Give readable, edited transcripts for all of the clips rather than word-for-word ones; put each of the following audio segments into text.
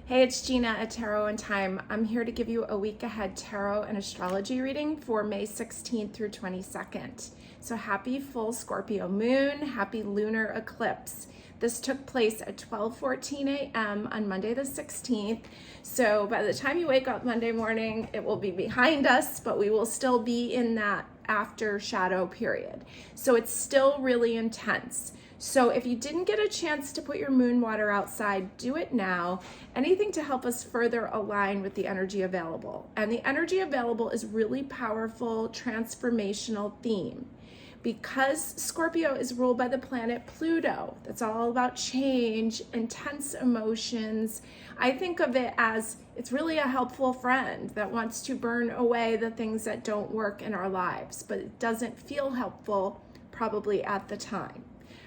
Hey, it's Gina at Tarot and Time. I'm here to give you a week ahead tarot and astrology reading for May 16th through 22nd. So happy full Scorpio moon, happy lunar eclipse. This took place at 12:14 a.m. on Monday the 16th. So by the time you wake up Monday morning, it will be behind us, but we will still be in that after shadow period. So it's still really intense. So if you didn't get a chance to put your moon water outside, do it now. Anything to help us further align with the energy available. And the energy available is really powerful, transformational theme. Because Scorpio is ruled by the planet Pluto, that's all about change, intense emotions. I think of it as it's really a helpful friend that wants to burn away the things that don't work in our lives, but it doesn't feel helpful probably at the time.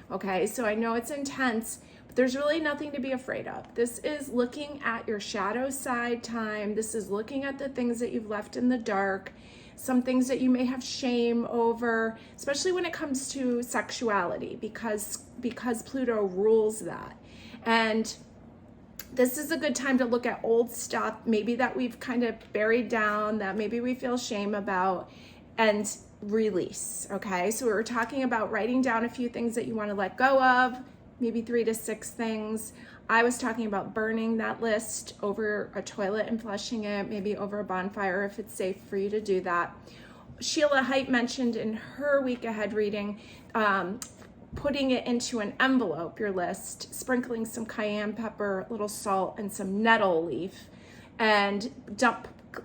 Okay, so I know it's intense, but there's really nothing to be afraid of. This is looking at your shadow side time. This is looking at the things that you've left in the dark, some things that you may have shame over, especially when it comes to sexuality, because Pluto rules that. And this is a good time to look at old stuff, maybe that we've kind of buried down, that maybe we feel shame about, and release. Okay, so we were talking about writing down a few things that you want to let go of, maybe 3 to 6 things. I was talking about burning that list over a toilet and flushing it, maybe over a bonfire if it's safe for you to do that. Sheila Height mentioned in her week ahead reading, putting it into an envelope, your list, sprinkling some cayenne pepper, a little salt, and some nettle leaf, and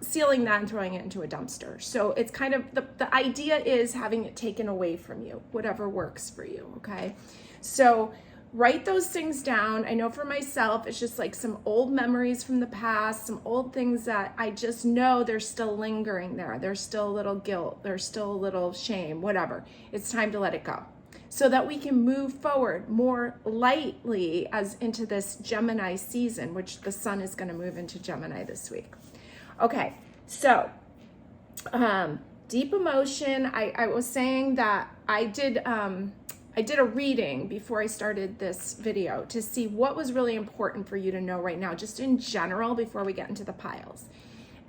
sealing that and throwing it into a dumpster. So it's kind of, the idea is having it taken away from you, whatever works for you, okay? So write those things down. I know for myself, it's just like some old memories from the past, some old things that I just know they're still lingering there. There's still a little guilt, there's still a little shame, whatever. It's time to let it go, so that we can move forward more lightly as into this Gemini season, which the sun is going to move into Gemini this week. Okay, so deep emotion. I was saying that I did a reading before I started this video to see what was really important for you to know right now, just in general, before we get into the piles.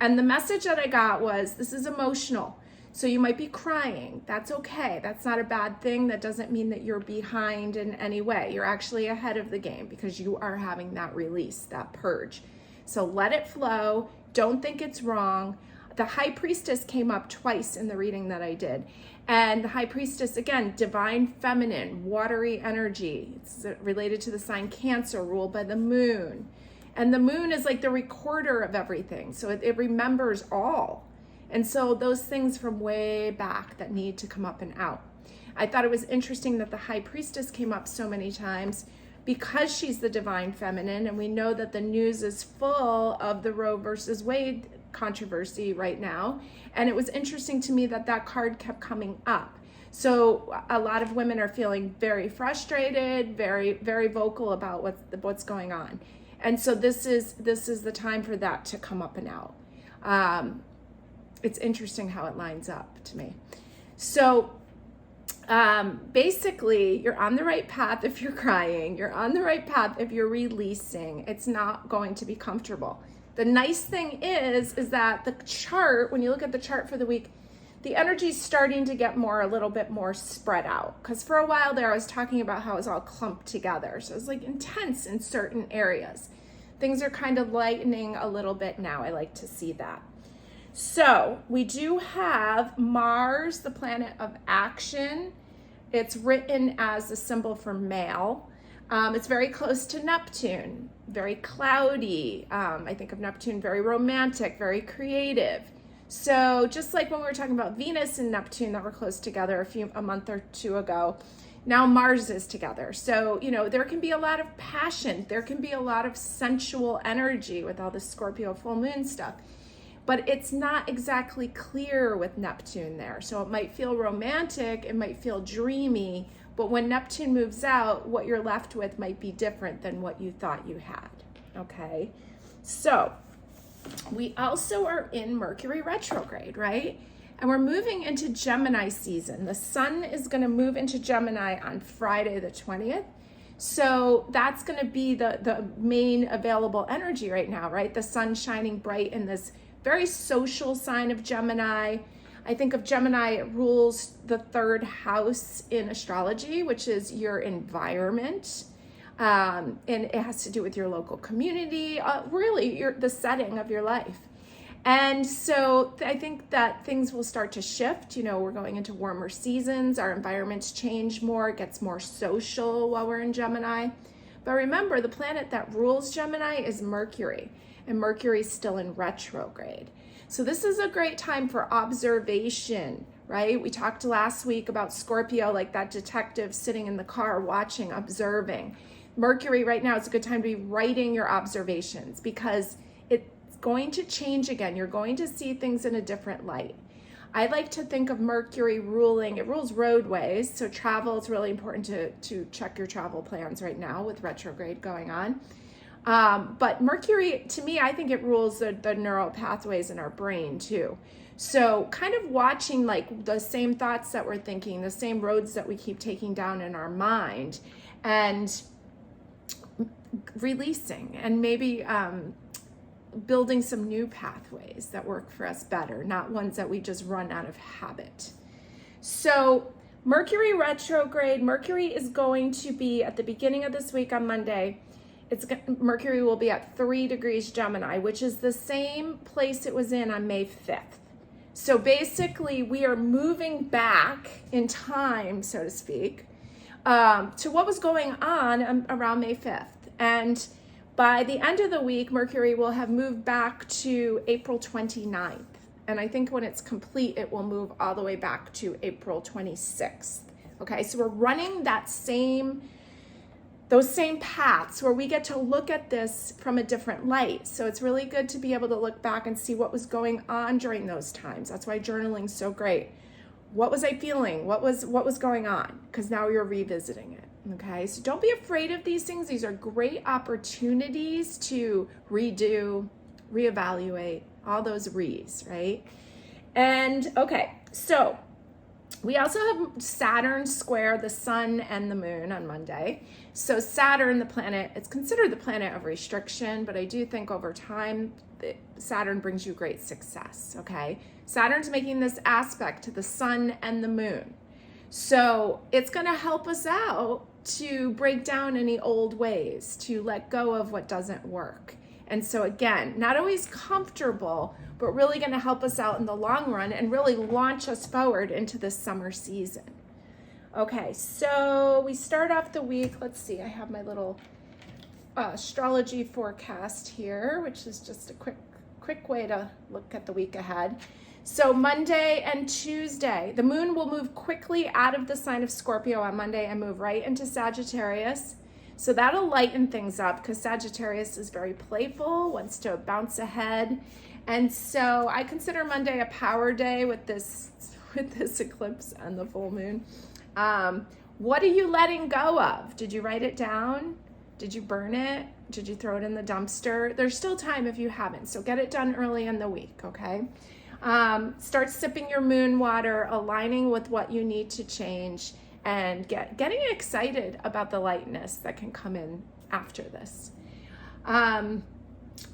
And the message that I got was, this is emotional. So you might be crying. That's okay. That's not a bad thing. That doesn't mean that you're behind in any way. You're actually ahead of the game because you are having that release, that purge. So let it flow. Don't think it's wrong. The High Priestess came up twice in the reading that I did. And the High Priestess, again, divine feminine, watery energy. It's related to the sign Cancer, ruled by the moon. And the moon is like the recorder of everything. So it remembers all. And so those things from way back that need to come up and out. I thought it was interesting that the High Priestess came up so many times because she's the divine feminine, and we know that the news is full of the Roe versus Wade controversy right now. And it was interesting to me that that card kept coming up. So a lot of women are feeling very frustrated, very, very vocal about what's going on. And so this is the time for that to come up and out. It's interesting how it lines up to me. So basically, you're on the right path if you're crying. You're on the right path if you're releasing. It's not going to be comfortable. The nice thing is that the chart, when you look at the chart for the week, the energy is starting to get a little bit more spread out. Because for a while there, I was talking about how it was all clumped together. So it's like intense in certain areas. Things are kind of lightening a little bit now. I like to see that. So we do have Mars, the planet of action. It's written as a symbol for male. It's very close to Neptune, very cloudy. I think of Neptune, very romantic, very creative. So just like when we were talking about Venus and Neptune that were close together a month or two ago, now Mars is together. So, there can be a lot of passion. There can be a lot of sensual energy with all the Scorpio full moon stuff. But it's not exactly clear with Neptune there. So it might feel romantic, it might feel dreamy, but when Neptune moves out, what you're left with might be different than what you thought you had, okay? So we also are in Mercury retrograde, right? And we're moving into Gemini season. The sun is gonna move into Gemini on Friday the 20th. So that's going to be the main available energy right now, right? The sun shining bright in this very social sign of Gemini. I think of Gemini, it rules the third house in astrology, which is your environment. And it has to do with your local community, really the setting of your life. And so I think that things will start to shift. We're going into warmer seasons. Our environments change more. It gets more social while we're in Gemini. But remember, the planet that rules Gemini is Mercury. And Mercury's still in retrograde. So this is a great time for observation, right? We talked last week about Scorpio, like that detective sitting in the car watching, observing. Mercury right now is a good time to be writing your observations because it's going to change again. You're going to see things in a different light. I like to think of Mercury ruling, it rules roadways. So travel is really important to check your travel plans right now with retrograde going on. But Mercury, to me, I think it rules the neural pathways in our brain too. So kind of watching like the same thoughts that we're thinking, the same roads that we keep taking down in our mind, and releasing and maybe building some new pathways that work for us better, not ones that we just run out of habit. So Mercury retrograde, Mercury is going to be at the beginning of this week on Monday. Mercury will be at 3 degrees Gemini, which is the same place it was in on May 5th. So basically we are moving back in time, so to speak, to what was going on around May 5th. And by the end of the week, Mercury will have moved back to April 29th. And I think when it's complete, it will move all the way back to April 26th. Okay, so we're running those same paths where we get to look at this from a different light. So it's really good to be able to look back and see what was going on during those times. That's why journaling's so great. What was I feeling? What was going on? Because now you're revisiting it. Okay, so don't be afraid of these things. These are great opportunities to redo, reevaluate, all those re's, right? And okay, so we also have Saturn square the sun and the moon on Monday. So Saturn, the planet, it's considered the planet of restriction, but I do think over time, Saturn brings you great success, okay? Saturn's making this aspect to the sun and the moon. So it's gonna help us out to break down any old ways, to let go of what doesn't work. And so again, not always comfortable, but really gonna help us out in the long run and really launch us forward into this summer season. Okay, so we start off the week. Let's see, I have my little astrology forecast here, which is just a quick way to look at the week ahead. So Monday and Tuesday, the moon will move quickly out of the sign of Scorpio on Monday and move right into Sagittarius. So that'll lighten things up because Sagittarius is very playful, wants to bounce ahead. And so I consider Monday a power day with this eclipse and the full moon. What are you letting go of? Did you write it down? Did you burn it? Did you throw it in the dumpster? There's still time if you haven't, so get it done early in the week, okay? Start sipping your moon water, aligning with what you need to change, and getting excited about the lightness that can come in after this.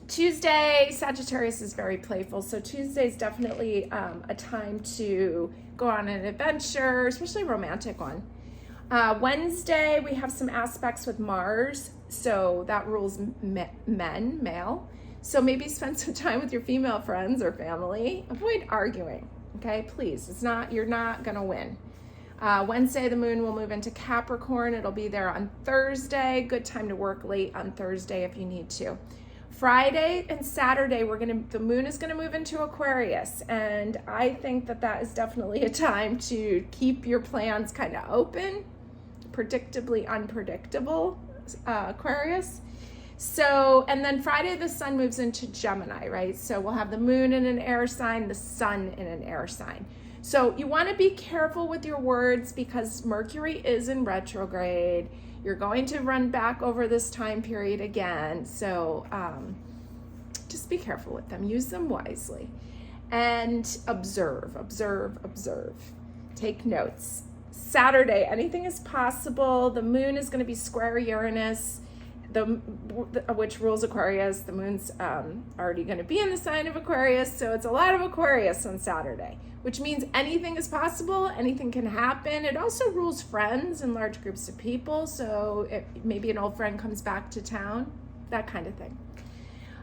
Tuesday, Sagittarius is very playful, so Tuesday is definitely a time to go on an adventure, especially a romantic one. Wednesday, we have some aspects with Mars, so that rules male. So maybe spend some time with your female friends or family. Avoid arguing, okay? Please, you're not gonna win. Wednesday, the moon will move into Capricorn. It'll be there on Thursday. Good time to work late on Thursday if you need to. Friday and Saturday, the moon is gonna move into Aquarius. And I think that is definitely a time to keep your plans kind of open, predictably unpredictable, Aquarius. So, and then Friday, the sun moves into Gemini, right? So we'll have the moon in an air sign, the sun in an air sign. So you want to be careful with your words because Mercury is in retrograde. You're going to run back over this time period again. So just be careful with them. Use them wisely. And observe. Take notes. Saturday, anything is possible. The moon is going to be square Uranus, which rules Aquarius. The moon's already going to be in the sign of Aquarius, so it's a lot of Aquarius on Saturday, which means anything is possible, anything can happen. It also rules friends and large groups of people, so maybe an old friend comes back to town, that kind of thing.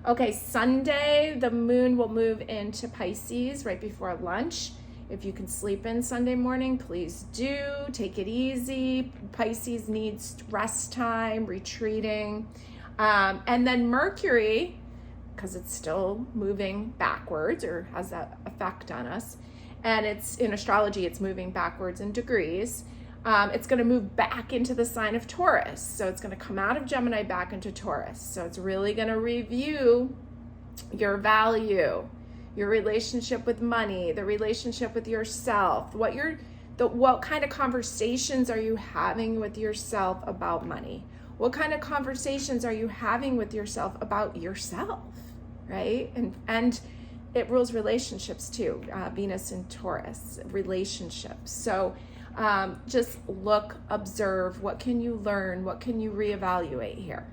Okay, Sunday, the moon will move into Pisces right before lunch. If you can sleep in Sunday morning, please do. Take it easy. Pisces needs rest time, retreating. And then Mercury, because it's still moving backwards or has that effect on us, and it's in astrology, it's moving backwards in degrees. It's going to move back into the sign of Taurus. So it's going to come out of Gemini back into Taurus. So it's really going to review your value, your relationship with money, the relationship with yourself, what kind of conversations are you having with yourself about money? What kind of conversations are you having with yourself about yourself, right? And it rules relationships too, Venus and Taurus, relationships. So just look, observe, what can you learn? What can you reevaluate here?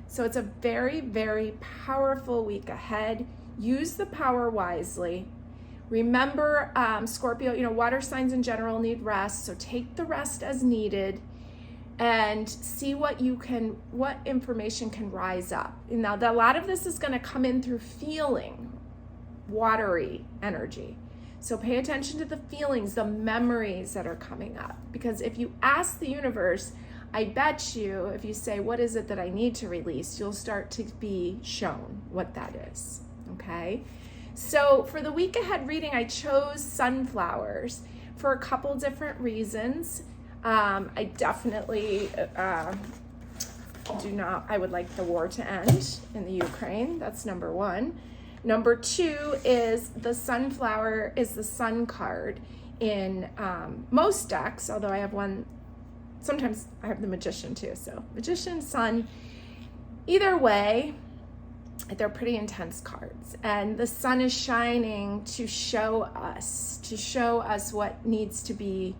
So it's a very, very powerful week ahead. Use the power wisely. Remember, Scorpio, water signs in general need rest, so take the rest as needed and see what information can rise up. Now, a lot of this is going to come in through feeling, watery energy. So pay attention to the feelings, the memories that are coming up. Because if you ask the universe, I bet you, if you say, what is it that I need to release, you'll start to be shown what that is. Okay, so for the week ahead reading, I chose sunflowers for a couple different reasons. I definitely I would like the war to end in the Ukraine. That's number one. Number two is the sunflower is the sun card in most decks, although I have one, sometimes I have the magician too. So magician, sun, either way, they're pretty intense cards, and the sun is shining to show us what needs to be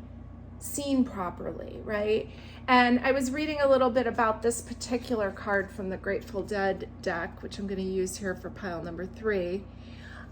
seen properly, right? And I was reading a little bit about this particular card from the Grateful Dead deck, which I'm going to use here for pile number 3,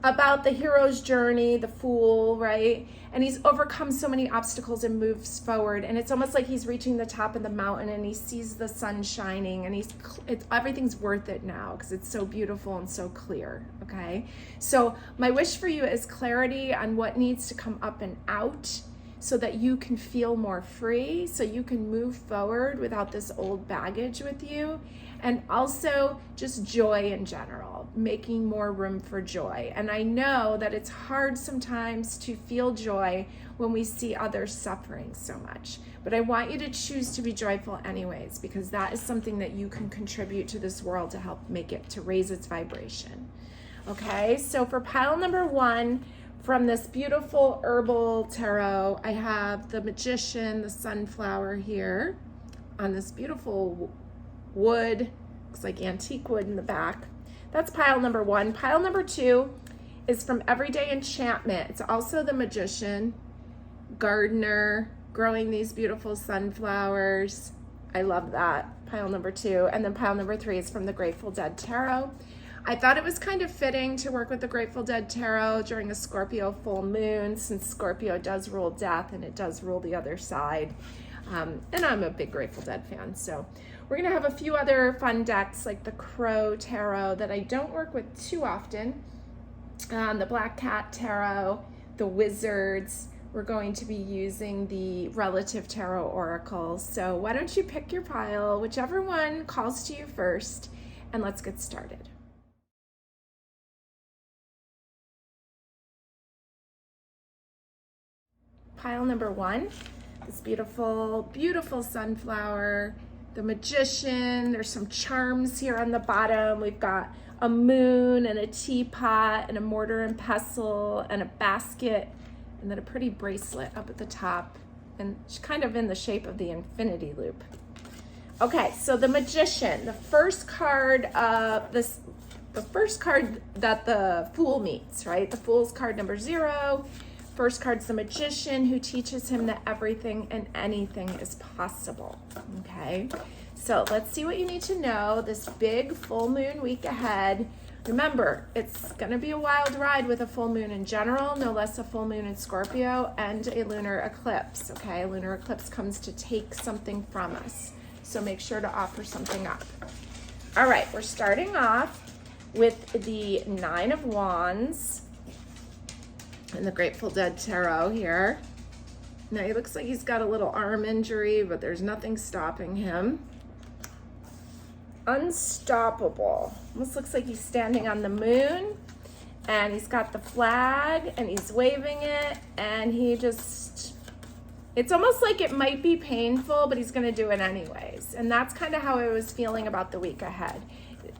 about the hero's journey, the fool, right? And he's overcome so many obstacles and moves forward, and it's almost like he's reaching the top of the mountain and he sees the sun shining, and everything's worth it now because it's so beautiful and so clear. Okay, so my wish for you is clarity on what needs to come up and out so that you can feel more free, so you can move forward without this old baggage with you. And also just joy in general, making more room for joy. And I know that it's hard sometimes to feel joy when we see others suffering so much. But I want you to choose to be joyful anyways, because that is something that you can contribute to this world to help make it, to raise its vibration. Okay, so for pile number 1, from this beautiful herbal tarot, I have the magician, the sunflower here on this beautiful wood, looks like antique wood in the back. That's pile number 1. Pile number 2 is from Everyday Enchantment. It's also the magician, gardener, growing these beautiful sunflowers. I love that. Pile number 2. And then pile number 3 is from the Grateful Dead Tarot. I thought it was kind of fitting to work with the Grateful Dead Tarot during a Scorpio full moon, since Scorpio does rule death and it does rule the other side. And I'm a big Grateful Dead fan, so we're gonna have a few other fun decks like the Crow Tarot that I don't work with too often, the Black Cat Tarot, the Wizards. We're going to be using the Relative Tarot Oracle. So why don't you pick your pile, whichever one calls to you first, and let's get started. Pile number 1, this beautiful, beautiful sunflower, the magician. There's some charms here on the bottom. We've got a moon and a teapot and a mortar and pestle and a basket, and then a pretty bracelet up at the top, and kind of in the shape of the infinity loop. Okay, so the magician, the first card the first card that the Fool meets, right? The Fool's card number 0. first card's the Magician, who teaches him that everything and anything is possible. Okay, so let's see what you need to know this big full moon week ahead. Remember, it's going to be a wild ride with a full moon in general, no less a full moon in Scorpio, and a lunar eclipse. Okay, a lunar eclipse comes to take something from us, so make sure to offer something up. All right, we're starting off with the Nine of Wands and the Grateful Dead Tarot here. Now he looks like he's got a little arm injury, but there's nothing stopping him. Unstoppable. Almost looks like he's standing on the moon, and he's got the flag and he's waving it, and he just, it's almost like it might be painful, but he's going to do it anyways. And that's kind of how I was feeling about the week ahead.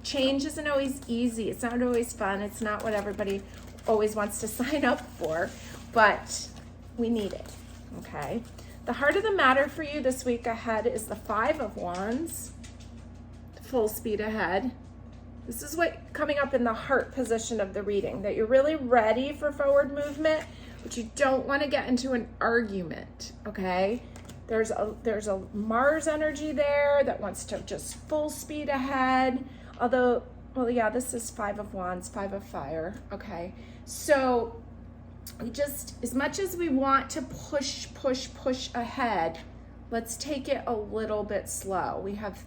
Change isn't always easy. It's not always fun. It's not what everybody always wants to sign up for, but we need it. Okay. The heart of the matter for you this week ahead is the Five of Wands. Full speed ahead. This is what coming up in the heart position of the reading, that you're really ready for forward movement, but you don't want to get into an argument. Okay, there's a Mars energy there that wants to just full speed ahead. Although, well, yeah, this is Five of Wands, Five of Fire. Okay, so we just, as much as we want to push ahead, let's take it a little bit slow. We have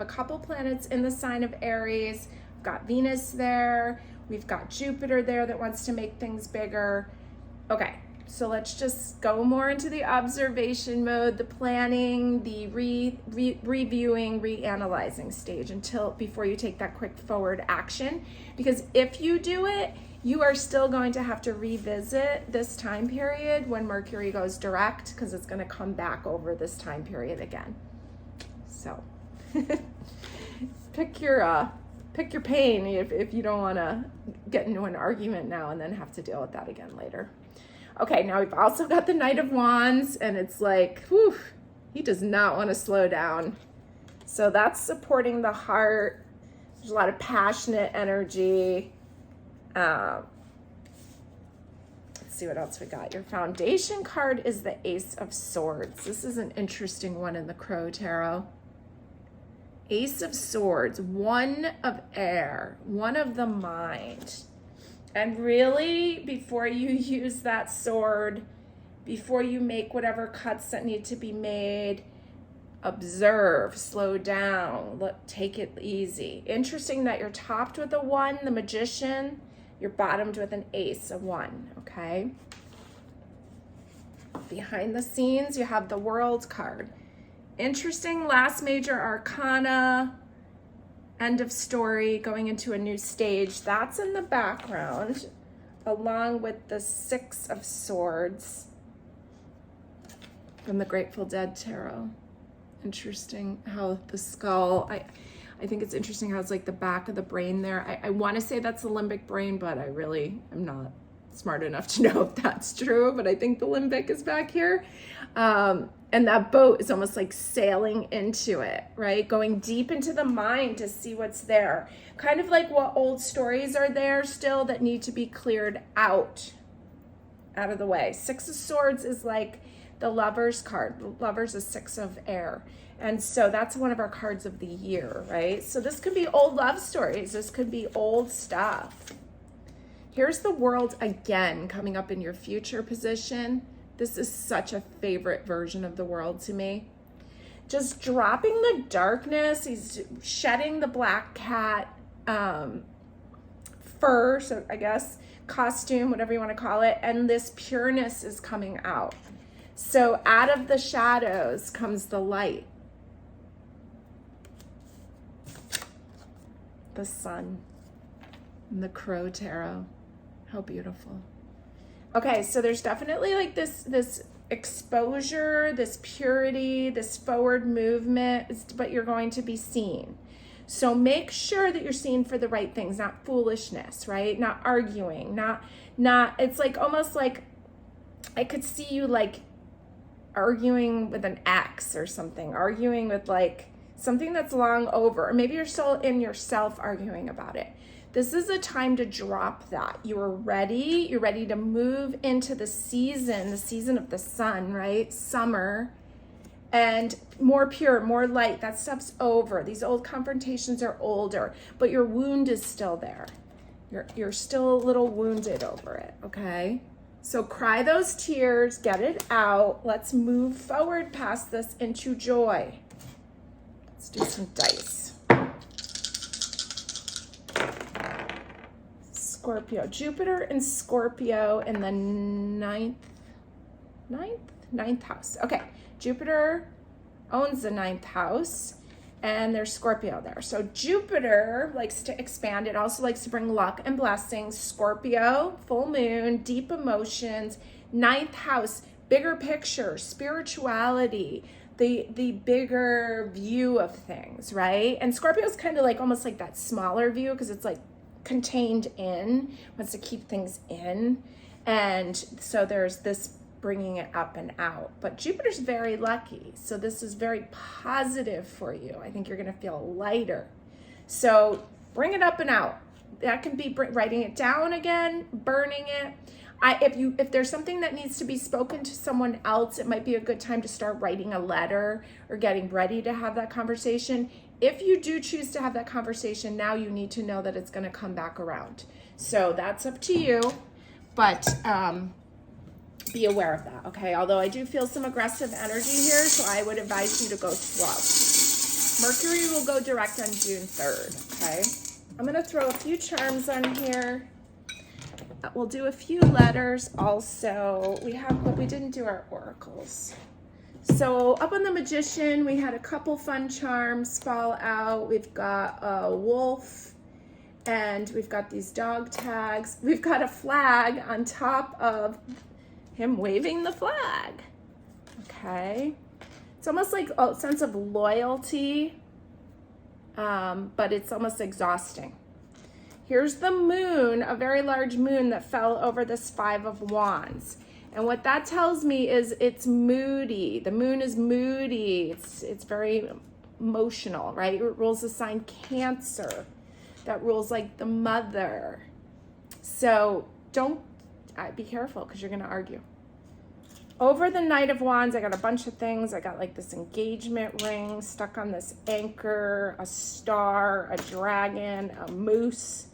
a couple planets in the sign of Aries. We've got Venus there. We've got Jupiter there that wants to make things bigger. Okay, so let's just go more into the observation mode, the planning, the reviewing, reanalyzing stage before you take that quick forward action. Because if you do it, you are still going to have to revisit this time period when Mercury goes direct, because it's going to come back over this time period again. So pick your pain if you don't want to get into an argument now and then have to deal with that again later. Okay, now we've also got the Knight of Wands, and it's like, whew, he does not want to slow down. So that's supporting the heart. There's a lot of passionate energy. Let's see what else we got. Your foundation card is the Ace of Swords. This is an interesting one in the Crow Tarot. Ace of Swords, one of air, one of the mind. And really, before you use that sword, before you make whatever cuts that need to be made, observe, slow down, look, take it easy. Interesting that you're topped with a one, the Magician. You're bottomed with an ace, a one, okay? Behind the scenes, you have the World card. Interesting last major arcana, end of story, going into a new stage. That's in the background, along with the Six of Swords from the Grateful Dead Tarot. Interesting how the skull, I think it's interesting how it's like the back of the brain there. I want to say that's the limbic brain, but I really am not smart enough to know if that's true, but I think the limbic is back here. And that boat is almost like sailing into it, right? Going deep into the mind to see what's there. Kind of like what old stories are there still that need to be cleared out of the way. Six of Swords is like the Lover's card. The Lover's is Six of Air. And so that's one of our cards of the year, right? So this could be old love stories. This could be old stuff. Here's the World again coming up in your future position. This is such a favorite version of the World to me. Just dropping the darkness. He's shedding the black cat fur, so I guess costume, whatever you want to call it. And this pureness is coming out. So out of the shadows comes the light. The sun and the Crow Tarot. How beautiful. Okay, so there's definitely like this exposure, this purity, this forward movement, but you're going to be seen. So make sure that you're seen for the right things, not foolishness, right? Not arguing, not, it's like almost like I could see you like arguing with an ex or something, arguing with like something that's long over, or maybe you're still in yourself arguing about it. This is a time to drop that. You are ready. You're ready to move into the season of the sun, right? Summer. And more pure, more light. That stuff's over. These old confrontations are older, but your wound is still there. You're still a little wounded over it, okay? So cry those tears, get it out. Let's move forward past this into joy. Let's do some dice. Scorpio, Jupiter and Scorpio in the ninth house. Okay, Jupiter owns the 9th house and there's Scorpio there. So Jupiter likes to expand. It also likes to bring luck and blessings. Scorpio, full moon, deep emotions, 9th house, bigger picture, spirituality, the bigger view of things, right? And Scorpio is kind of like almost like that smaller view because it's like contained in, wants to keep things in. And so there's this bringing it up and out. But Jupiter's very lucky. So this is very positive for you. I think you're going to feel lighter. So bring it up and out. That can be writing it down again, burning it. If there's something that needs to be spoken to someone else, it might be a good time to start writing a letter or getting ready to have that conversation. If you do choose to have that conversation, now you need to know that it's going to come back around. So that's up to you, but be aware of that, okay? Although I do feel some aggressive energy here, so I would advise you to go slow. Mercury will go direct on June 3rd, okay? I'm going to throw a few charms on here. We'll do a few letters also. We didn't do our oracles. So up on the Magician, we had a couple fun charms fall out. We've got a wolf and we've got these dog tags. We've got a flag on top of him waving the flag. Okay. It's almost like a sense of loyalty, but it's almost exhausting. Here's the moon, a very large moon that fell over this 5 of Wands. And what that tells me is it's moody. The moon is moody. It's very emotional, right? It rules the sign Cancer. That rules like the mother. So be careful because you're going to argue. Over the Knight of Wands, I got a bunch of things. I got like this engagement ring stuck on this anchor, a star, a dragon, a moose,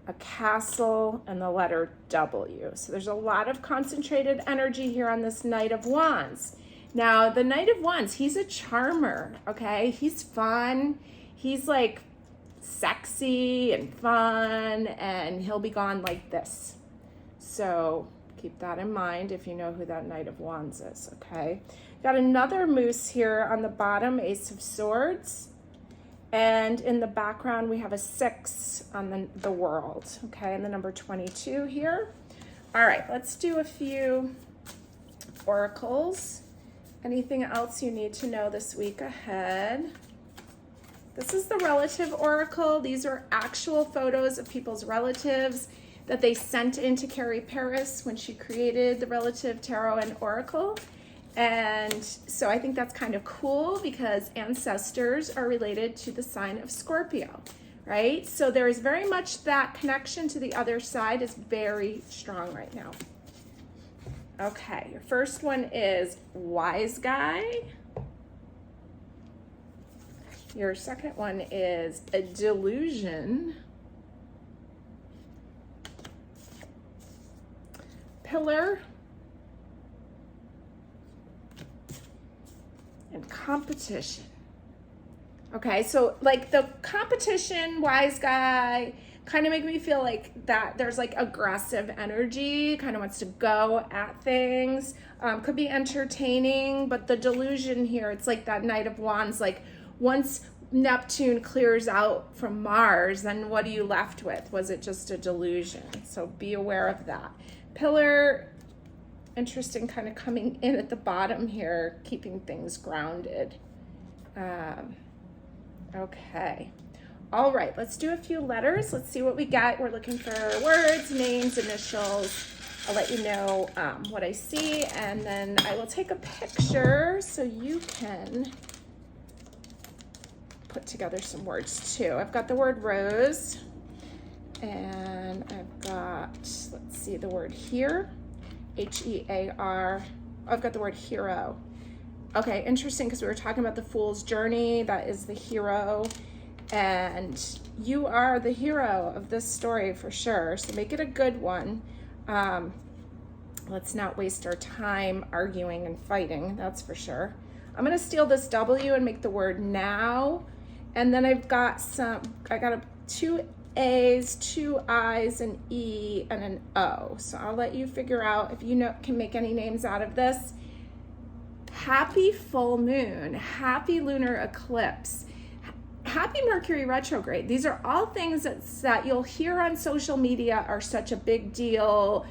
a castle, and the letter W. So there's a lot of concentrated energy here on this Knight of Wands. Now, the Knight of Wands, he's a charmer, okay? He's fun. He's like sexy and fun, and he'll be gone like this. So keep that in mind if you know who that Knight of Wands is, okay? Got another moose here on the bottom, Ace of Swords. And in the background, we have a 6 on the world, okay? And the number 22 here. All right, let's do a few oracles. Anything else you need to know this week ahead? This is the relative oracle. These are actual photos of people's relatives that they sent in to Carrie Paris when she created the relative tarot and oracle. And so I think that's kind of cool because ancestors are related to the sign of Scorpio, right? So there is very much that connection to the other side is very strong right now. Okay, your first one is Wise Guy. Your second one is a Delusion. Pillar. And Competition. Okay, so like the competition, Wise Guy, kind of make me feel like that there's like aggressive energy, kind of wants to go at things. Could be entertaining, but the Delusion here, it's like that Knight of Wands, like once Neptune clears out from Mars, then what are you left with? Was it just a delusion? So be aware of that. Pillar, interesting, kind of coming in at the bottom here, keeping things grounded. Okay. All right, let's do a few letters. Let's see what we got. We're looking for words, names, initials. I'll let you know what I see, and then I will take a picture so you can put together some words too. I've got the word rose. And I've got, let's see, the word here, H-E-A-R. I've got the word hero. Okay, interesting, because we were talking about the Fool's Journey. That is the hero. And you are the hero of this story for sure. So make it a good one. Let's not waste our time arguing and fighting, that's for sure. I'm going to steal this W and make the word now. And then I've got two A's, two I's, an E, and an O. So I'll let you figure out if you can make any names out of this. Happy full moon, happy lunar eclipse, happy Mercury retrograde. These are all things that you'll hear on social media are such a big deal,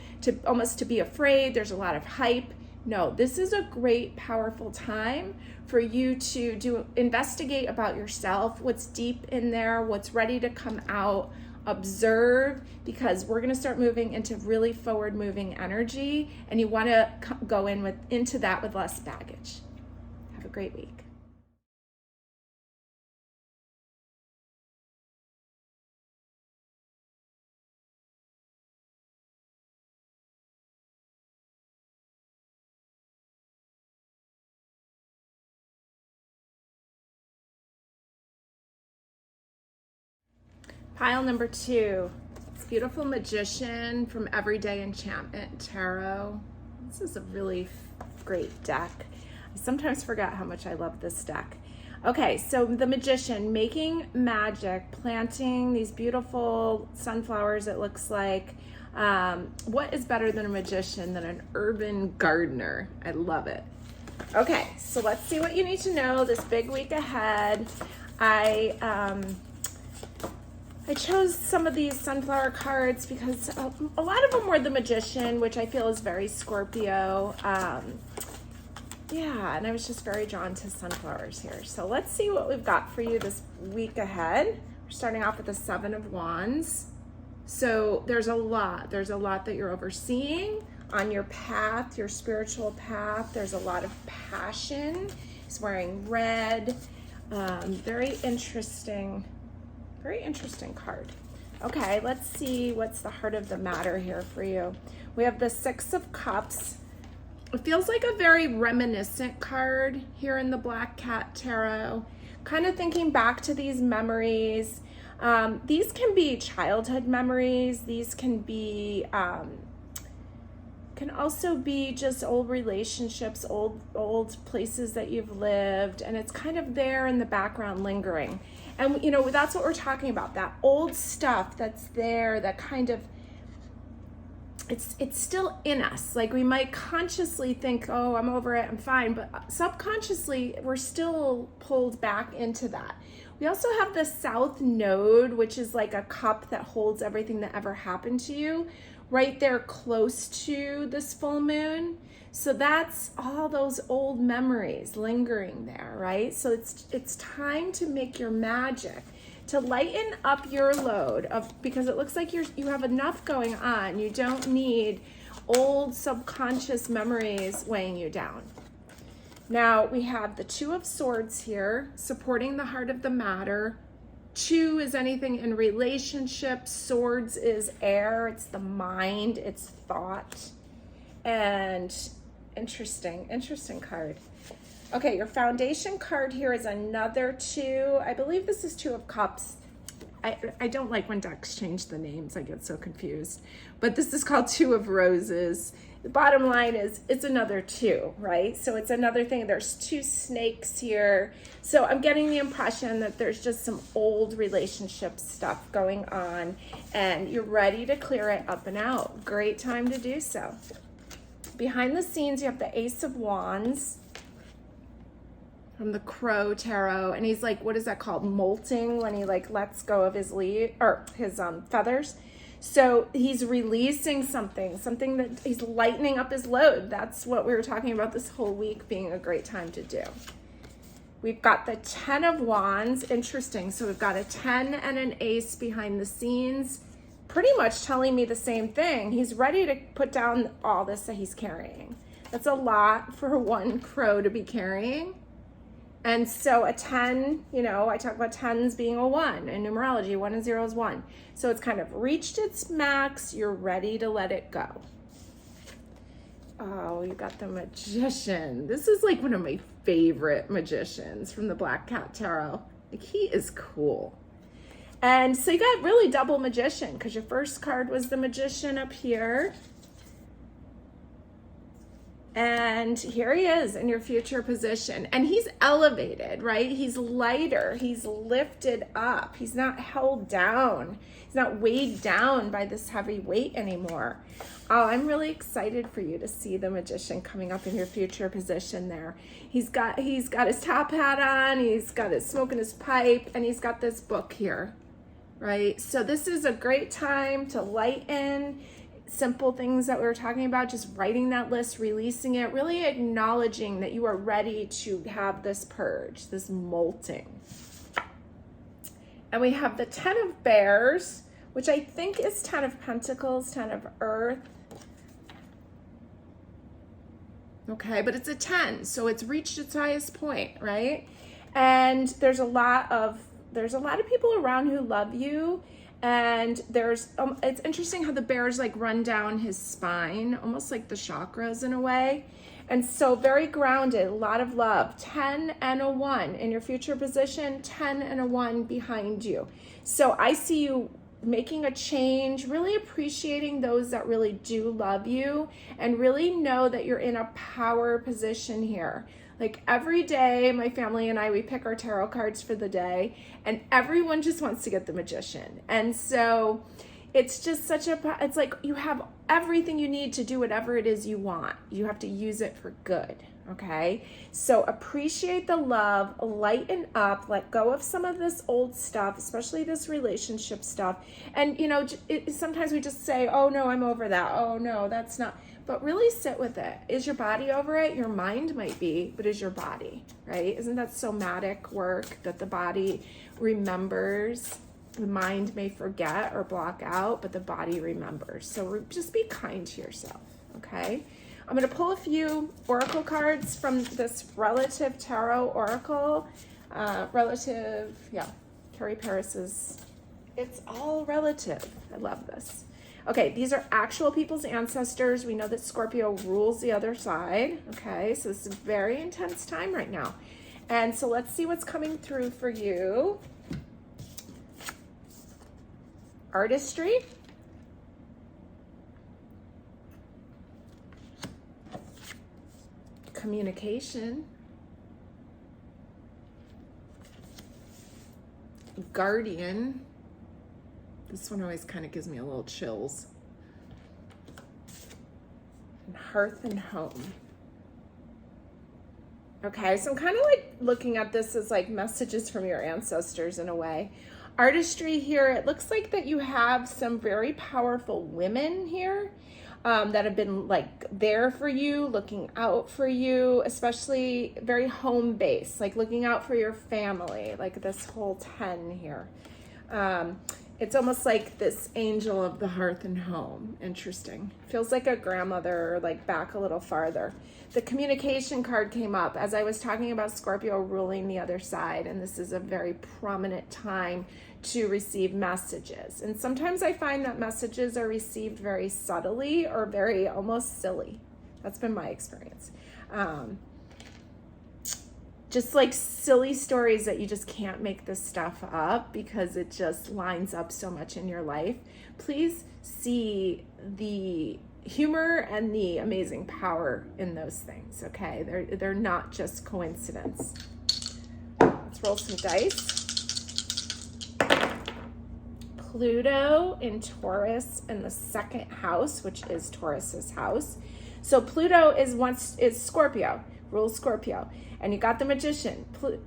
almost to be afraid. There's a lot of hype. No, this is a great, powerful time for you to investigate about yourself, what's deep in there, what's ready to come out, observe, because we're going to start moving into really forward moving energy, and you want to go into that with less baggage. Have a great week. Pile number 2, it's Beautiful Magician from Everyday Enchantment Tarot. This is a really great deck. I sometimes forget how much I love this deck. Okay, so the Magician, making magic, planting these beautiful sunflowers, it looks like. What is better than a magician than an urban gardener? I love it. Okay, so let's see what you need to know this big week ahead. I chose some of these sunflower cards because a lot of them were the Magician, which I feel is very Scorpio. Yeah, and I was just very drawn to sunflowers here. So let's see what we've got for you this week ahead. We're starting off with the 7 of Wands. So there's a lot that you're overseeing on your path, your spiritual path. There's a lot of passion. He's wearing red. Very interesting card. Okay, let's see what's the heart of the matter here for you. We have the 6 of Cups. It feels like a very reminiscent card here in the Black Cat Tarot. Kind of thinking back to these memories. These can be childhood memories. These can be, can also be just old relationships, old places that you've lived, and it's kind of there in the background lingering. And that's what we're talking about, that old stuff that's there, that kind of, it's still in us. Like we might consciously think, oh, I'm over it, I'm fine, but subconsciously we're still pulled back into that. We also have the South Node, which is like a cup that holds everything that ever happened to you, right there close to this full moon. So that's all those old memories lingering there, right? So it's time to make your magic, to lighten up your load because it looks like you have enough going on. You don't need old subconscious memories weighing you down. Now we have the 2 of Swords here, supporting the heart of the matter. 2 is anything in relationships. Swords is air. It's the mind. It's thought. And interesting card. Okay, your foundation card here is another 2. I believe this is 2 of Cups. I don't like when decks change the names. I get so confused. But this is called 2 of Roses. The bottom line is it's another 2, right? So it's another thing. There's 2 snakes here. So I'm getting the impression that there's just some old relationship stuff going on and you're ready to clear it up and out. Great time to do so. Behind the scenes, you have the Ace of Wands from the Crow Tarot. And he's like, what is that called? Molting, when he like lets go of his his feathers. So he's releasing something that he's lightening up his load. That's what we were talking about this whole week being a great time to do. We've got the 10 of Wands. Interesting. So we've got a 10 and an ace behind the scenes, pretty much telling me the same thing. He's ready to put down all this that he's carrying. That's a lot for one crow to be carrying. And so a 10, you know, I talk about 10s being a 1 in numerology. 1 and 0 is 1. So it's kind of reached its max. You're ready to let it go. Oh, you got the Magician. This is like one of my favorite magicians from the Black Cat Tarot. Like, he is cool. And so you got really double Magician because your first card was the Magician up here. And here he is in your future position. And he's elevated, right? He's lighter. He's lifted up. He's not held down. He's not weighed down by this heavy weight anymore. Oh, I'm really excited for you to see the Magician coming up in your future position there. He's got his top hat on. He's got his smoking his pipe. And he's got this book here, right? So this is a great time to lighten simple things that we were talking about, just writing that list, releasing it, really acknowledging that you are ready to have this purge, this molting. And we have the 10 of Bears, which I think is 10 of Pentacles, 10 of Earth. Okay, but it's a 10, so it's reached its highest point, right? And there's a lot of people around who love you. And it's interesting how the bears like run down his spine, almost like the chakras in a way. And so very grounded, a lot of love. 10 and a 1 in your future position, 10 and a 1 behind you. So I see you making a change, really appreciating those that really do love you, and really know that you're in a power position here. Like every day, my family and I, we pick our tarot cards for the day, and everyone just wants to get the Magician. And so it's just it's like you have everything you need to do whatever it is you want. You have to use it for good, okay? So appreciate the love, lighten up, let go of some of this old stuff, especially this relationship stuff. And, you know, sometimes we just say, oh, no, I'm over that. Oh, no, that's not. But really sit with it. Is your body over it? Your mind might be, but is your body, right? Isn't that somatic work that the body remembers? The mind may forget or block out, but the body remembers. So just be kind to yourself, okay? I'm going to pull a few oracle cards from this Relative Tarot Oracle. Carrie Paris's. It's all relative. I love this. Okay, these are actual people's ancestors. We know that Scorpio rules the other side. Okay, so this is a very intense time right now. And so let's see what's coming through for you. Artistry. Communication. Guardian. This one always kind of gives me a little chills. And hearth and home. Okay, so I'm kind of like looking at this as like messages from your ancestors in a way. Artistry here, it looks like that you have some very powerful women here that have been like there for you, looking out for you, especially very home-based, like looking out for your family, like this whole 10 here. It's almost like this angel of the hearth and home. Interesting. Feels like a grandmother, like back a little farther. The communication card came up as I was talking about Scorpio ruling the other side, and this is a very prominent time to receive messages. And sometimes I find that messages are received very subtly or very almost silly. That's been my experience. Just like silly stories that you just can't make this stuff up because it just lines up so much in your life. Please see the humor and the amazing power in those things, okay? They're not just coincidence. Let's roll some dice. Pluto in Taurus in the second house, which is Taurus's house. So Pluto is Scorpio, rules Scorpio. And you got the Magician,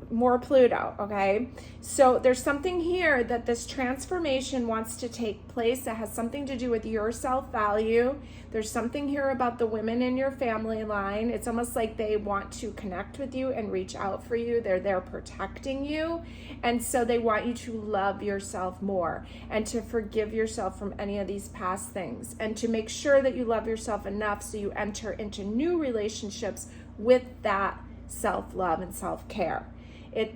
more Pluto, okay? So there's something here that this transformation wants to take place that has something to do with your self-value. There's something here about the women in your family line. It's almost like they want to connect with you and reach out for you. They're there protecting you. And so they want you to love yourself more and to forgive yourself from any of these past things and to make sure that you love yourself enough so you enter into new relationships with that self-love and self-care.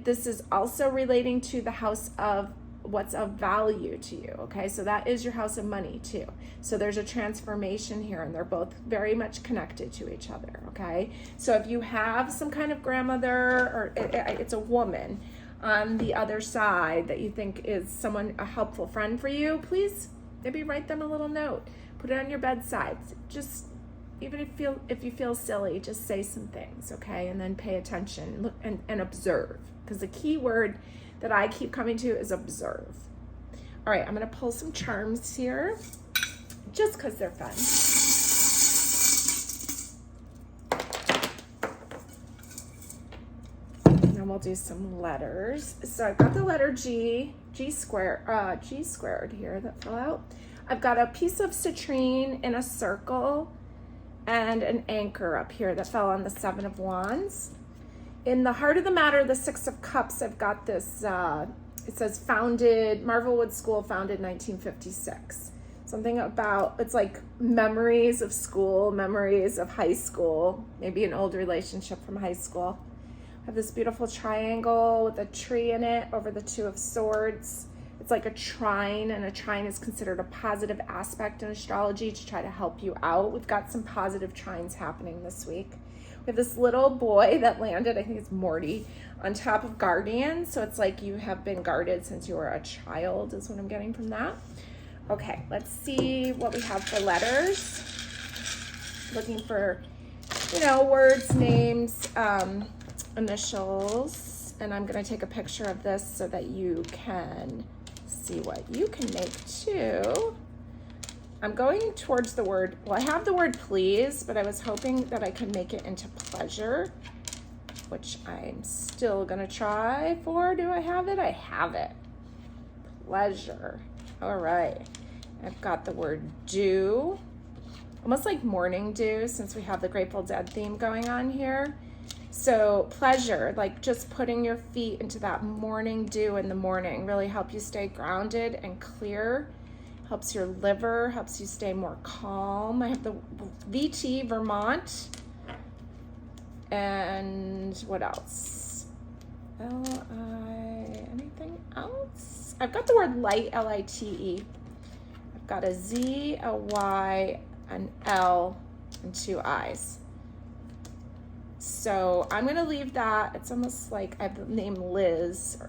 This is also relating to the house of what's of value to you, okay? So that is your house of money too. So there's a transformation here, and they're both very much connected to each other, okay? So if you have some kind of grandmother, or it's a woman on the other side that you think is someone, a helpful friend for you, please maybe write them a little note, put it on your bedside. Just even if you feel silly, just say some things, okay? And then pay attention, look and observe, because the key word that I keep coming to is observe. All right, I'm gonna pull some charms here, just because they're fun. And then we'll do some letters. So I've got the letter G squared here that fell out. I've got a piece of citrine in a circle and an anchor up here that fell on the 7 of Wands. In the heart of the matter, the 6 of Cups, I've got this, it says Marvelwood School, founded 1956. Something about, it's like memories of school, memories of high school, maybe an old relationship from high school. I have this beautiful triangle with a tree in it over the 2 of Swords. It's like a trine, and a trine is considered a positive aspect in astrology to try to help you out. We've got some positive trines happening this week. We have this little boy that landed, I think it's Morty, on top of Guardian. So it's like you have been guarded since you were a child, is what I'm getting from that. Okay, let's see what we have for letters. Looking for, words, names, initials. And I'm gonna take a picture of this so that you can see what you can make too. I'm going towards the word, I have the word please, but I was hoping that I could make it into pleasure, which I'm still gonna try for. Do I have it? I have it. Pleasure. All right. I've got the word dew, almost like morning dew, since we have the Grateful Dead theme going on here. So pleasure, like just putting your feet into that morning dew in the morning, really help you stay grounded and clear. Helps your liver, helps you stay more calm. I have the VT, Vermont. And what else? Anything else? I've got the word light, L-I-T-E. I've got a Z, a Y, an L, and 2 I's. So I'm gonna leave that. It's almost like I have the name Liz,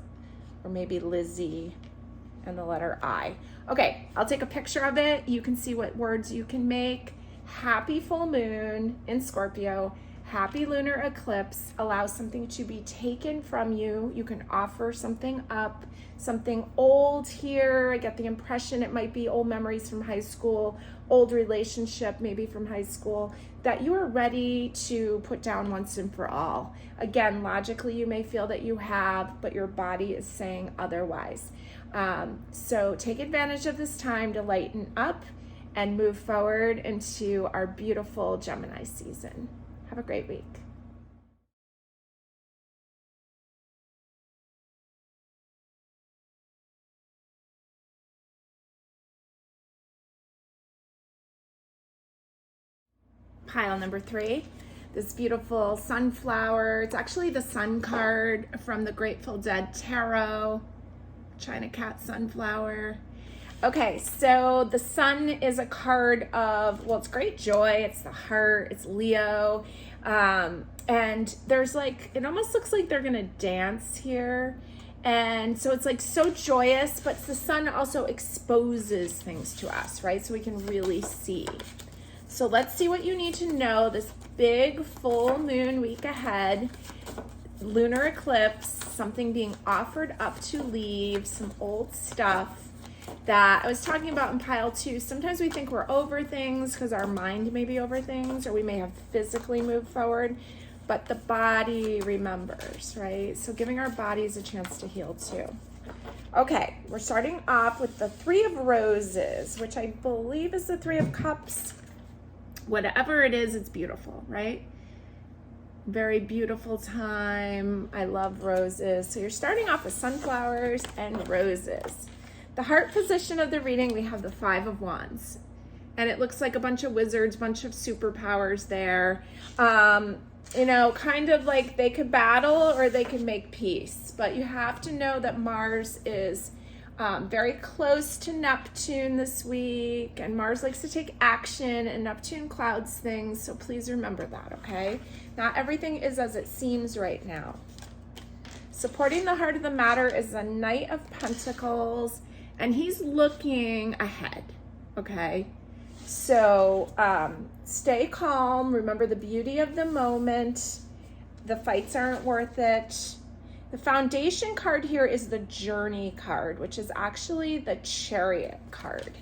or maybe Lizzie, and the letter I. Okay, I'll take a picture of it. You can see what words you can make. Happy full moon in Scorpio. Happy lunar eclipse. Allow something to be taken from you. You can offer something up, something old here. I get the impression it might be old memories from high school, old relationship maybe from high school, that you are ready to put down once and for all. Again, logically you may feel that you have, but your body is saying otherwise. So take advantage of this time to lighten up and move forward into our beautiful Gemini season. Have a great week. Pile number 3, this beautiful sunflower. It's actually the sun card from the Grateful Dead Tarot. China cat sunflower. Okay, so the sun is a card of, well, it's great joy, it's the heart, it's Leo, and there's like, it almost looks like they're gonna dance here, and so it's like so joyous, but the sun also exposes things to us, right? So we can really see. So let's see what you need to know this big full moon week ahead. Lunar eclipse, something being offered up to leave, some old stuff that I was talking about in pile 2. Sometimes we think we're over things because our mind may be over things, or we may have physically moved forward, but the body remembers, right? So giving our bodies a chance to heal too. Okay, we're starting off with the 3 of Roses, which I believe is the 3 of Cups. Whatever it is, it's beautiful, right? Very beautiful time. I love roses. So you're starting off with sunflowers and roses. The heart position of the reading, we have the 5 of Wands. And it looks like a bunch of wizards, bunch of superpowers there. you know, kind of like they could battle or they could make peace. But you have to know that Mars is very close to Neptune this week, and Mars likes to take action, and Neptune clouds things, so please remember that, okay? Not everything is as it seems right now. Supporting the heart of the matter is the Knight of Pentacles, and he's looking ahead, okay? So stay calm. Remember the beauty of the moment. The fights aren't worth it. The foundation card here is the Journey card, which is actually the Chariot card.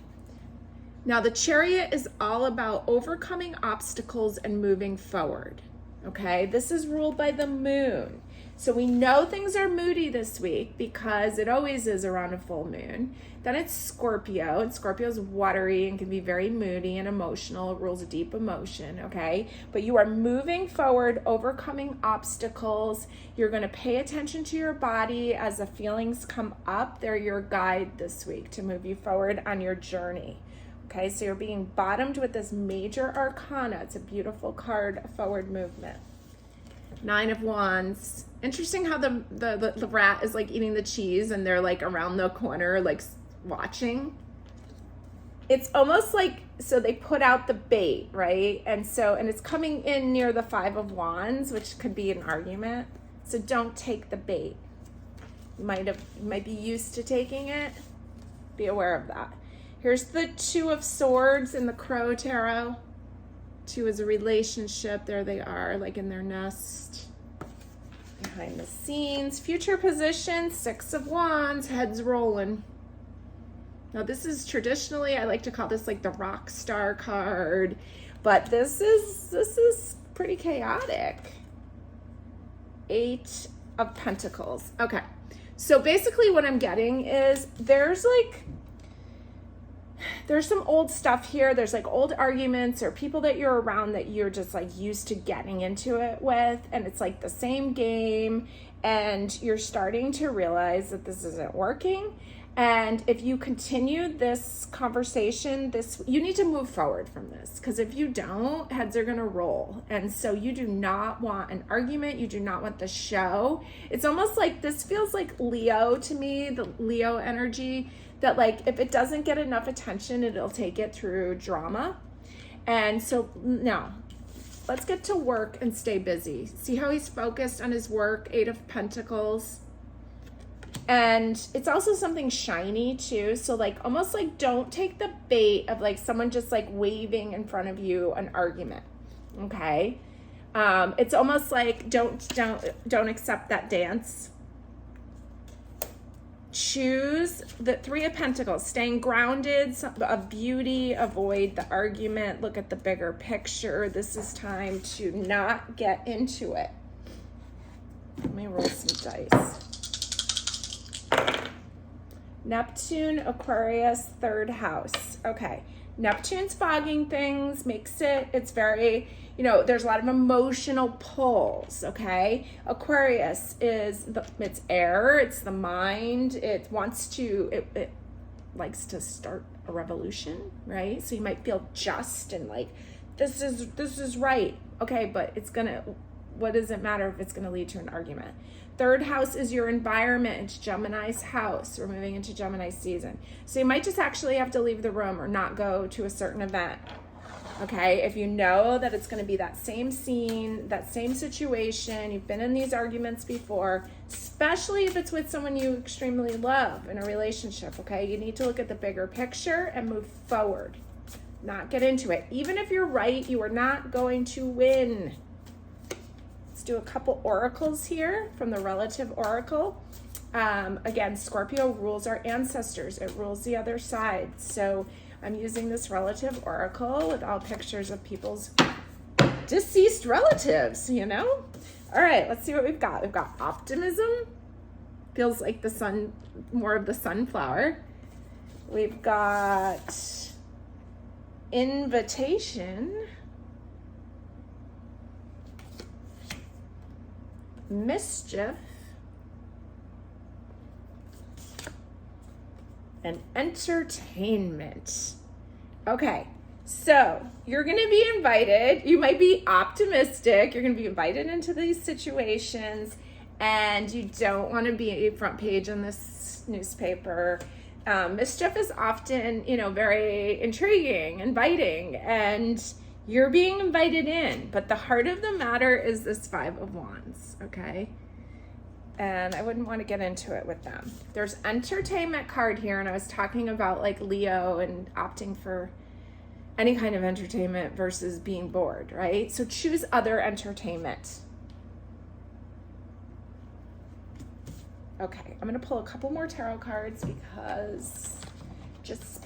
Now, the Chariot is all about overcoming obstacles and moving forward, okay? This is ruled by the moon. So we know things are moody this week because it always is around a full moon. Then it's Scorpio, and Scorpio is watery and can be very moody and emotional. It rules a deep emotion, okay? But you are moving forward, overcoming obstacles. You're going to pay attention to your body as the feelings come up. They're your guide this week to move you forward on your journey. Okay, so you're being bottomed with this major arcana. It's a beautiful card, forward movement. 9 of Wands. Interesting how the rat is like eating the cheese and they're like around the corner like watching. It's almost like, so they put out the bait, right? And it's coming in near the 5 of Wands, which could be an argument. So don't take the bait. You might be used to taking it. Be aware of that. Here's the 2 of Swords in the Crow Tarot. 2 is a relationship. There they are, like in their nest. Behind the scenes. Future position, 6 of Wands, heads rolling. Now this is traditionally, I like to call this like the rock star card, but this is pretty chaotic. 8 of Pentacles. Okay, so basically what I'm getting is there's some old stuff here. There's like old arguments or people that you're around that you're just like used to getting into it with, and it's like the same game, and you're starting to realize that this isn't working. And if you continue this conversation, you need to move forward from this, because if you don't, heads are going to roll. And so you do not want an argument. You do not want the show. It's almost like this feels like Leo to me, the Leo energy, that like if it doesn't get enough attention, it'll take it through drama. And so now let's get to work and stay busy. See how he's focused on his work, 8 of Pentacles. And it's also something shiny too. So like almost like don't take the bait of like someone just like waving in front of you an argument. Okay. It's almost like don't accept that dance. Choose the 3 of Pentacles, staying grounded, of beauty, avoid the argument, look at the bigger picture. This is time to not get into it. Let me roll some dice. Neptune, Aquarius, 3rd house. Okay, Neptune's fogging things, it's very, there's a lot of emotional pulls, okay? Aquarius it's air, it's the mind, it likes to start a revolution, right? So you might feel just and like, this is right, okay, but what does it matter if it's gonna lead to an argument? 3rd house is your environment. It's Gemini's house. We're moving into Gemini season. So you might just actually have to leave the room or not go to a certain event. Okay, if you know that it's going to be that same scene, that same situation, you've been in these arguments before, especially if it's with someone you extremely love in a relationship, okay? You need to look at the bigger picture and move forward, not get into it. Even if you're right, you are not going to win. Do a couple oracles here from the relative oracle. Again, Scorpio rules our ancestors. It rules the other side. So I'm using this relative oracle with all pictures of people's deceased relatives, All right, let's see what we've got. We've got optimism. Feels like the sun, more of the sunflower. We've got invitation. Mischief, and entertainment. Okay, So you're going to be invited. You might be optimistic. You're going to be invited into these situations, and you don't want to be front page in this newspaper. Mischief is often, very intriguing, inviting, and you're being invited in. But the heart of the matter is this Five of Wands, okay? And I wouldn't want to get into it with them. There's entertainment card here, and I was talking about like Leo and opting for any kind of entertainment versus being bored, right? So choose other entertainment. Okay, I'm gonna pull a couple more tarot cards because, let's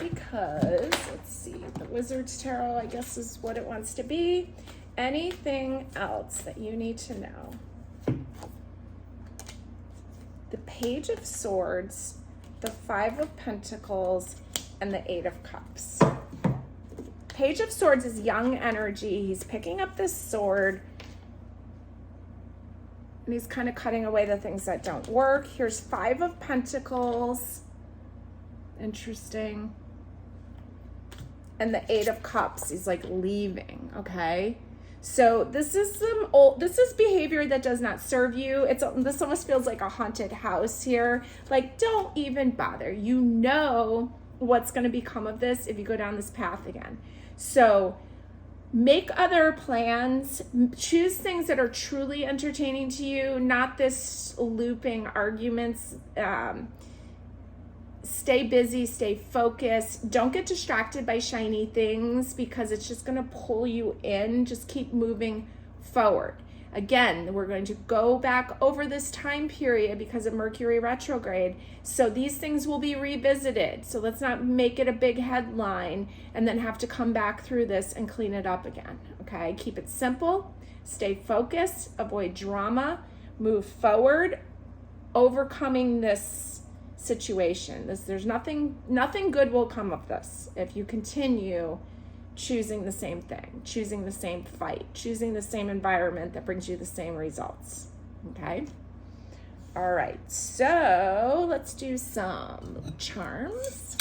see, the Wizard's Tarot, I guess, is what it wants to be. Anything else that you need to know? The Page of Swords, the Five of Pentacles, and the Eight of Cups. Page of Swords is young energy. He's picking up this sword, and he's kind of cutting away the things that don't work. Here's Five of Pentacles. Interesting. And the Eight of Cups. He's like leaving, okay? So this is behavior that does not serve you. This almost feels like a haunted house here. Like, don't even bother. You know what's going to become of this if you go down this path again. So make other plans. Choose things that are truly entertaining to you, not this looping arguments. Stay busy, stay focused. Don't get distracted by shiny things because it's just going to pull you in. Just keep moving forward. Again, we're going to go back over this time period because of Mercury retrograde. So these things will be revisited. So let's not make it a big headline and then have to come back through this and clean it up again. Okay, keep it simple, stay focused, avoid drama, move forward, overcoming this situation. There's nothing good will come of this if you continue choosing the same thing, choosing the same fight, choosing the same environment that brings you the same results. Okay? All right, so let's do some charms.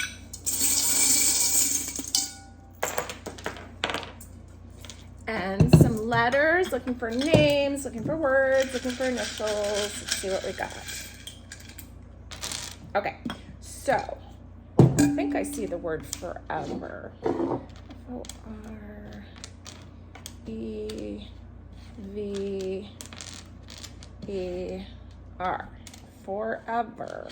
And some letters, looking for names, looking for words, looking for initials. Let's see what we got. Okay, so I think I see the word forever. Forever. Forever.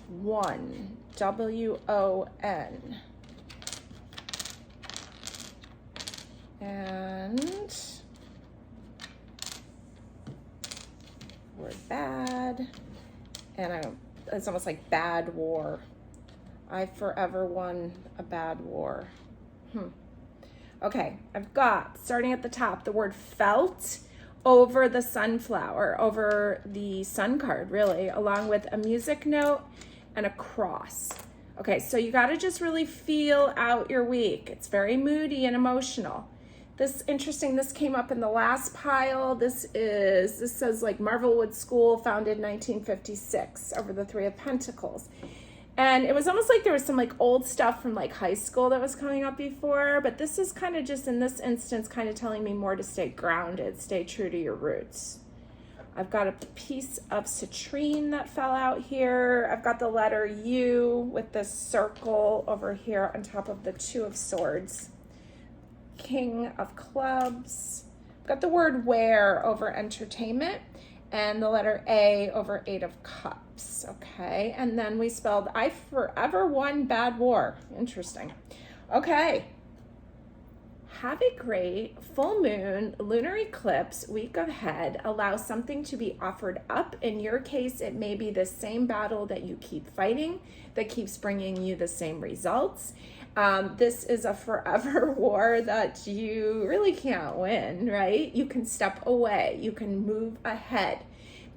One. WON. And word bad. And it's almost like bad war. I forever won a bad war. Okay, I've got, starting at the top, the word felt over the sunflower, over the sun card, really, along with a music note and a cross. Okay, so you got to just really feel out your week. It's very moody and emotional. This came up in the last pile. This says like Marvelwood School, founded 1956, over the Three of Pentacles. And it was almost like there was some like old stuff from like high school that was coming up before, but this is kind of just in this instance kind of telling me more to stay grounded, stay true to your roots. I've got a piece of citrine that fell out here. I've got the letter U with this circle over here on top of the Two of Swords. King of Clubs. I've got the word where over entertainment and the letter A over Eight of Cups. Okay, and then we spelled I forever won bad war. Interesting. Okay. Have a great full moon, lunar eclipse week ahead. Allow something to be offered up. In your case, it may be the same battle that you keep fighting that keeps bringing you the same results. This is a forever war that you really can't win, right? You can step away. You can move ahead.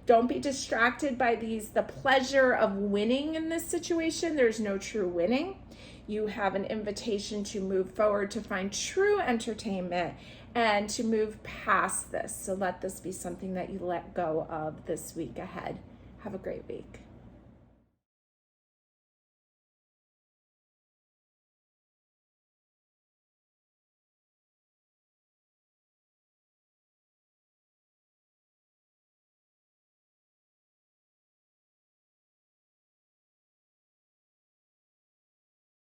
Don't be distracted by the pleasure of winning in this situation. There's no true winning. You have an invitation to move forward, to find true entertainment, and to move past this. So let this be something that you let go of this week ahead. Have a great week.